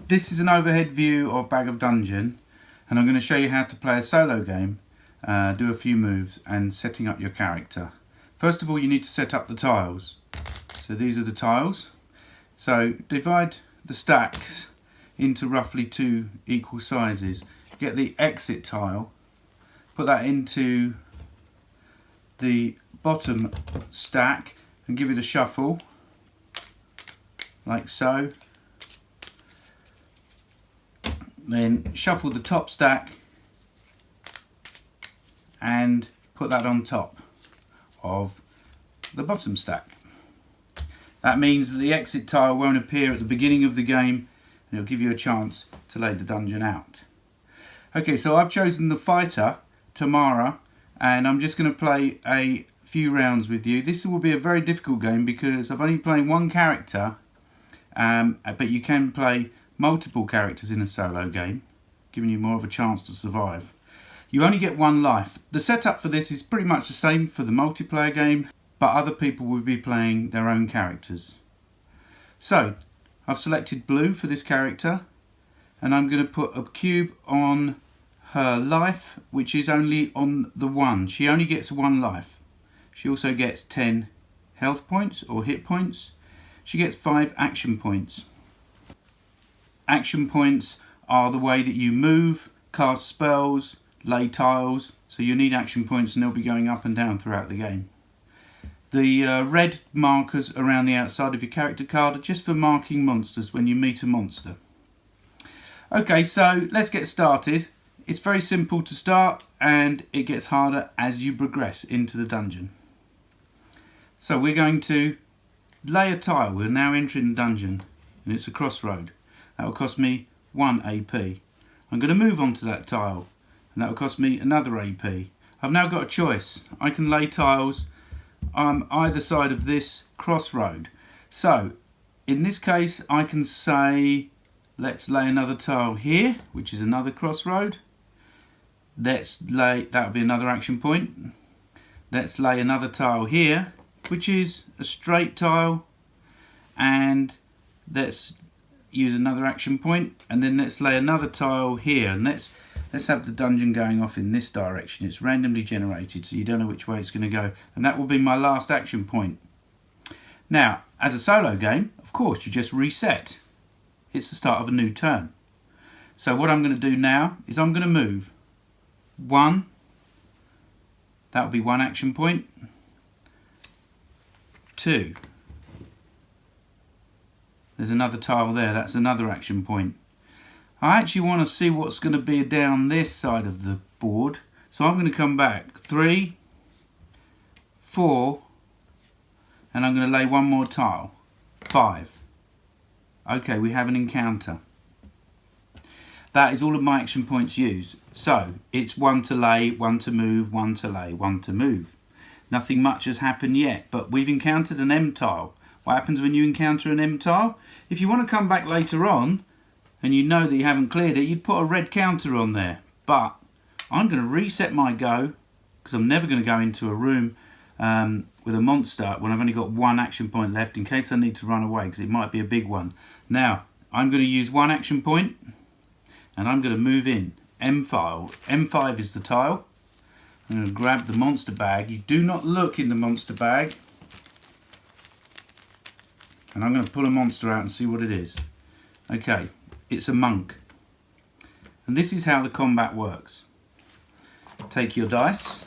This is an overhead view of Bag of Dungeon, and I'm going to show you how to play a solo game, do a few moves and setting up your character. First of all, you need to set up the tiles. So these are the tiles. So divide the stacks into roughly 2 equal sizes. Get the exit tile, put that into the bottom stack and give it a shuffle like so. Then shuffle the top stack and put that on top of the bottom stack. That means that the exit tile won't appear at the beginning of the game, and it'll give you a chance to lay the dungeon out. Okay, so I've chosen the fighter, Tamara, and I'm just going to play a few rounds with you. This will be a very difficult game because I've only played one character, but you can play multiple characters in a solo game, giving you more of a chance to survive. You only get 1 life. The setup for this is pretty much the same for the multiplayer game, but other people will be playing their own characters. So I've selected blue for this character, and I'm going to put a cube on her life, which is only on the 1. She only gets 1 life. She also gets 10 health points or hit points. She gets 5 action points. Action points are the way that you move, cast spells, lay tiles, so you need action points, and they'll be going up and down throughout the game. The red markers around the outside of your character card are just for marking monsters when you meet a monster. Okay, so let's get started. It's very simple to start, and it gets harder as you progress into the dungeon. So we're going to lay a tile. We're now entering the dungeon, and it's a crossroad. That will cost me 1 AP. I'm going to move on to that tile, and that will cost me another AP. I've now got a choice. I can lay tiles on either side of this crossroad. So in this case, I can say, let's lay another tile here, which is another crossroad. That'll be another action point. Let's lay another tile here, which is a straight tile, and let's use another action point, and then let's lay another tile here, and let's have the dungeon going off in this direction. It's randomly generated, so you don't know which way it's going to go, and that will be my last action point. Now, as a solo game, of course, you just reset. It's the start of a new turn. So what I'm going to do now is I'm going to move 1, that will be 1 action point, 2, there's another tile there, that's another action point. I actually want to see what's going to be down this side of the board, so I'm going to come back 3, 4, and I'm going to lay 1 more tile, 5. Okay, we have an encounter. That is all of my action points used. So it's 1 to lay, 1 to move, 1 to lay, 1 to move. Nothing much has happened yet, but we've encountered an M tile. What happens when you encounter an M tile? If you want to come back later on and you know that you haven't cleared it, you'd put a red counter on there. But I'm going to reset my go, because I'm never going to go into a room with a monster when I've only got 1 action point left, in case I need to run away, because it might be a big one. Now I'm going to use 1 action point, and I'm going to move in. M5 is the tile. I'm going to grab the monster bag. You do not look in the monster bag. And I'm going to pull a monster out and see what it is. Okay, it's a monk. And this is how the combat works. Take your dice.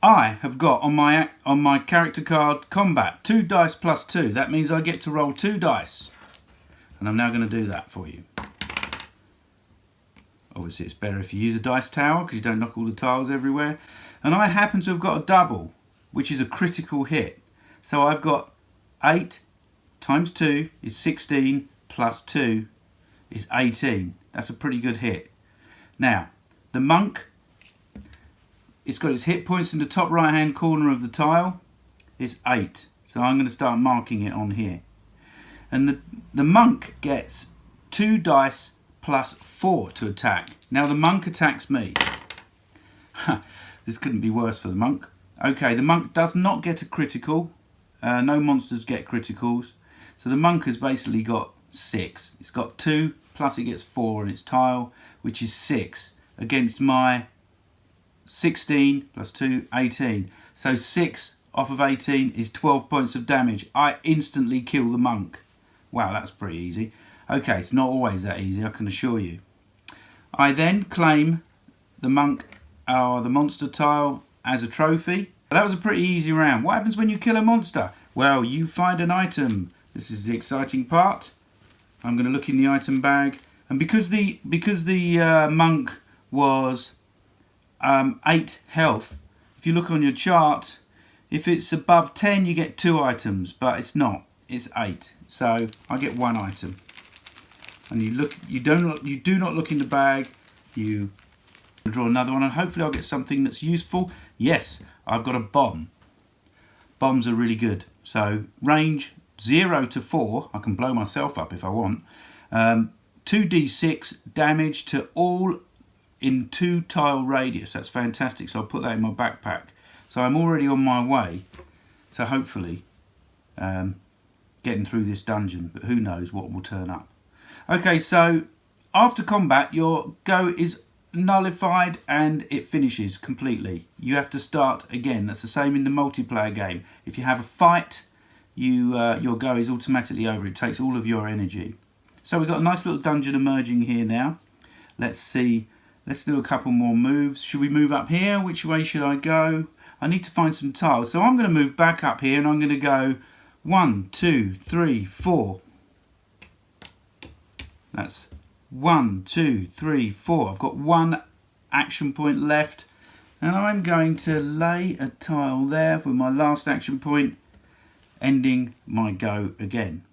I have got on my character card combat 2 dice plus 2. That means I get to roll 2 dice. And I'm now going to do that for you. Obviously it's better if you use a dice tower, because you don't knock all the tiles everywhere. And I happen to have got a double, which is a critical hit. So I've got 8 times 2 is 16 plus 2 is 18. That's a pretty good hit. Now, the monk, it's got its hit points in the top right hand corner of the tile. It's 8. So I'm going to start marking it on here. And the monk gets 2 dice plus 4 to attack. Now the monk attacks me. This couldn't be worse for the monk. Okay, the monk does not get a critical. No monsters get criticals. So the monk has basically got 6. It's got 2 plus it gets 4 on its tile, which is 6 against my 16 plus 2, 18. So 6 off of 18 is 12 points of damage. I instantly kill the monk. Wow, that's pretty easy. Okay, it's not always that easy, I can assure you. I then claim the monk or the monster tile as a trophy. That was a pretty easy round. What happens when you kill a monster? Well, you find an item. This is the exciting part. I'm going to look in the item bag, and because the monk was 8 health, if you look on your chart, if it's above 10 you get 2 items, but it's not. It's 8, so I get 1 item. And you do not look in the bag. You draw another one, and hopefully I'll get something that's useful. Yes, I've got a bomb. Bombs are really good. So range 0 to 4, I can blow myself up if I want. 2d6 damage to all in 2 tile radius. That's fantastic. So I'll put that in my backpack. So I'm already on my way to hopefully getting through this dungeon, but who knows what will turn up. Okay, so after combat your go is nullified and it finishes completely. You have to start again. That's the same in the multiplayer game. If you have a fight, your go is automatically over. It takes all of your energy. So we've got a nice little dungeon emerging here now. Let's see. Let's do a couple more moves. Should we move up here? Which way should I go? I need to find some tiles. So I'm going to move back up here and I'm going to go 1, 2, 3, 4. That's 1, 2, 3, 4. I've got 1 action point left, and I'm going to lay a tile there with my last action point, ending my go again.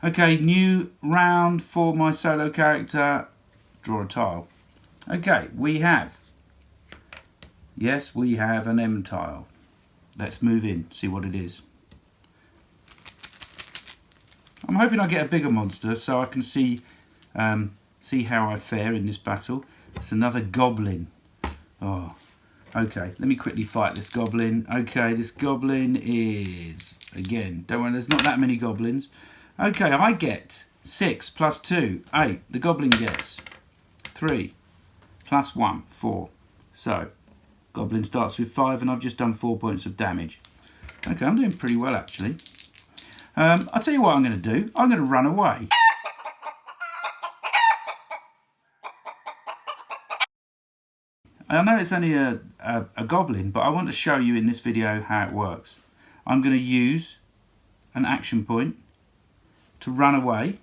Okay, new round for my solo character. Draw a tile. Okay, we have an M tile. Let's move in, see what it is. I'm hoping I get a bigger monster so I can see how I fare in this battle. It's another goblin. Oh, okay, let me quickly fight this goblin. Okay, this goblin is, again, don't worry, there's not that many goblins. Okay, I get 6 plus 2, 8. The goblin gets 3 plus 1, 4. So, goblin starts with 5 and I've just done 4 points of damage. Okay, I'm doing pretty well actually. I'll tell you what I'm going to do. I'm going to run away. I know it's only a goblin, but I want to show you in this video how it works. I'm going to use an action point to run away.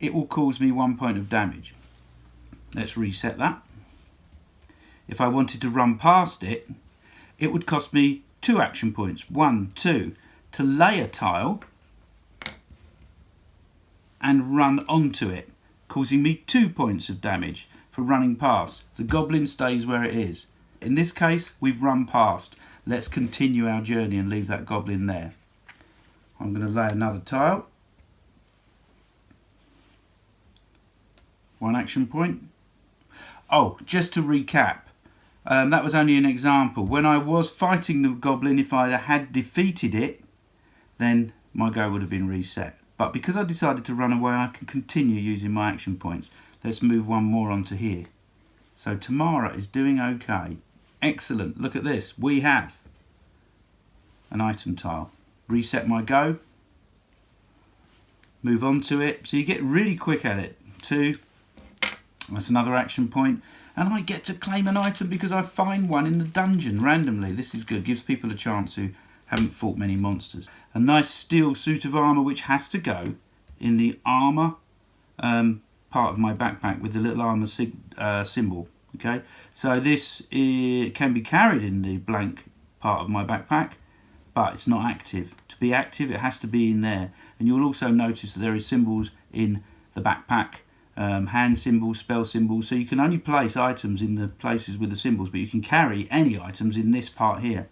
It will cause me 1 point of damage. Let's reset that. If I wanted to run past it, it would cost me 2 action points. 1, 2, to lay a tile and run onto it, causing me 2 points of damage for running past. The goblin stays where it is. In this case, we've run past. Let's continue our journey and leave that goblin there. I'm going to lay another tile. 1 action point. Oh, just to recap, that was only an example. When I was fighting the goblin, if I had defeated it, then my go would have been reset. But because I decided to run away, I can continue using my action points. Let's move 1 more onto here. So Tamara is doing okay. Excellent. Look at this. We have an item tile. Reset my go. Move on to it. So you get really quick at it. 2. That's another action point. And I get to claim an item because I find one in the dungeon randomly. This is good. Gives people a chance who haven't fought many monsters. A nice steel suit of armour which has to go in the armour part of my backpack with the little armour symbol. Okay, so this can be carried in the blank part of my backpack, but it's not active. To be active, it has to be in there. And you'll also notice that there are symbols in the backpack, hand symbols, spell symbols, so you can only place items in the places with the symbols, but you can carry any items in this part here.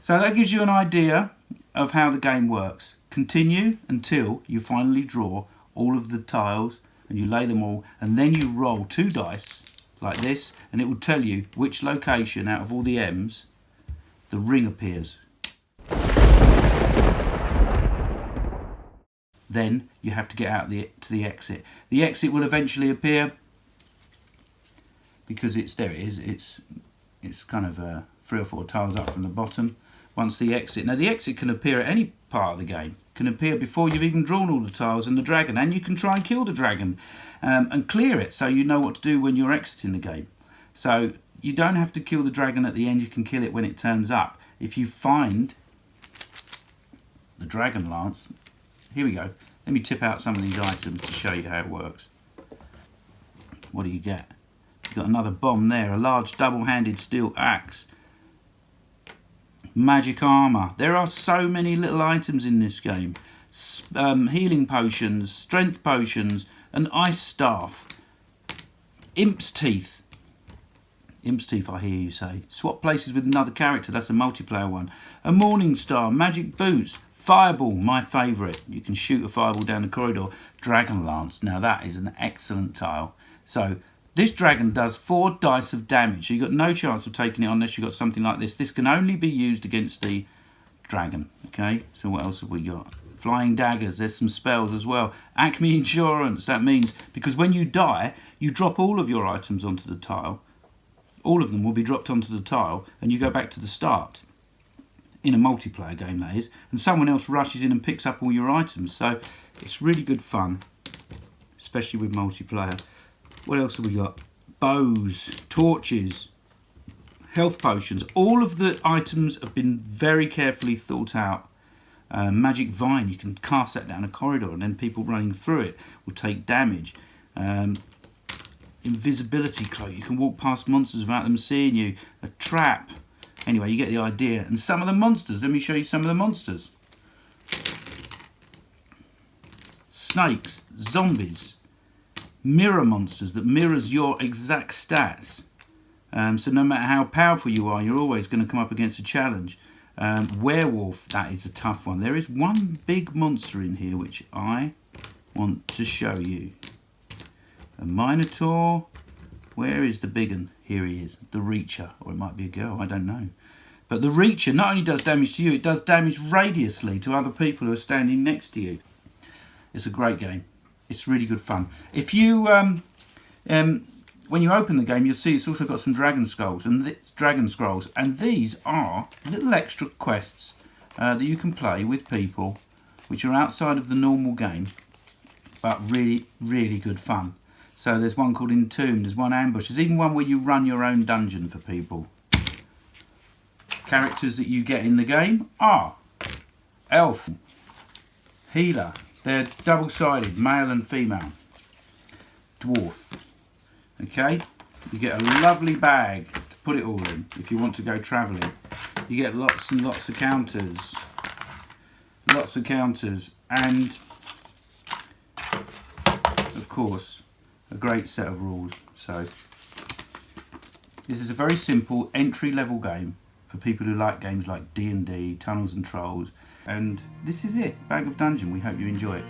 So that gives you an idea of how the game works. Continue until you finally draw all of the tiles and you lay them all, and then you roll 2 dice like this, and it will tell you which location out of all the M's the ring appears. Then you have to get out to the exit. The exit will eventually appear because there it is. It's kind of 3 or 4 tiles up from the bottom. Once the exit, now the exit can appear at any part of the game. It can appear before you've even drawn all the tiles and the dragon, and you can try and kill the dragon and clear it, so you know what to do when you're exiting the game. So you don't have to kill the dragon at the end. You can kill it when it turns up. If you find the dragon lance. Here we go. Let me tip out some of these items to show you how it works. What do you get? You've got another bomb there, a large double-handed steel axe, magic armour. There are so many little items in this game. Healing potions, strength potions, an ice staff, imp's teeth. Imp's teeth, I hear you say. Swap places with another character, that's a multiplayer one. A morning star, magic boots, fireball, my favourite. You can shoot a fireball down the corridor. Dragon lance, now that is an excellent tile. So this dragon does 4 dice of damage. So you've got no chance of taking it on unless you've got something like this. This can only be used against the dragon. Okay, so what else have we got? Flying daggers, there's some spells as well. Acme insurance, that means because when you die, you drop all of your items onto the tile. All of them will be dropped onto the tile and you go back to the start. In a multiplayer game, that is. And someone else rushes in and picks up all your items. So it's really good fun, especially with multiplayer. What else have we got? Bows, torches, health potions. All of the items have been very carefully thought out. Magic vine, you can cast that down a corridor and then people running through it will take damage. Invisibility cloak, you can walk past monsters without them seeing you. A trap. Anyway, you get the idea. And some of the monsters, let me show you some of the monsters. Snakes, zombies, mirror monsters that mirrors your exact stats. So no matter how powerful you are, you're always going to come up against a challenge. Werewolf, that is a tough one. There is one big monster in here which I want to show you. A minotaur. Where is the big one? Here he is, the Reacher, or it might be a girl, I don't know. But the Reacher not only does damage to you, it does damage radiusly to other people who are standing next to you. It's a great game. It's really good fun. If you, when you open the game, you'll see it's also got some dragon scrolls, and these are little extra quests that you can play with people, which are outside of the normal game, but really, really good fun. So there's one called Entombed, there's one Ambush, there's even one where you run your own dungeon for people. Characters that you get in the game are Elf, Healer, they're double-sided, male and female. Dwarf, okay? You get a lovely bag to put it all in if you want to go travelling. You get lots and lots of counters. And of course, a great set of rules. So this is a very simple entry-level game for people who like games like D&D, Tunnels and Trolls, and this is it, Bag of Dungeon. We hope you enjoy it.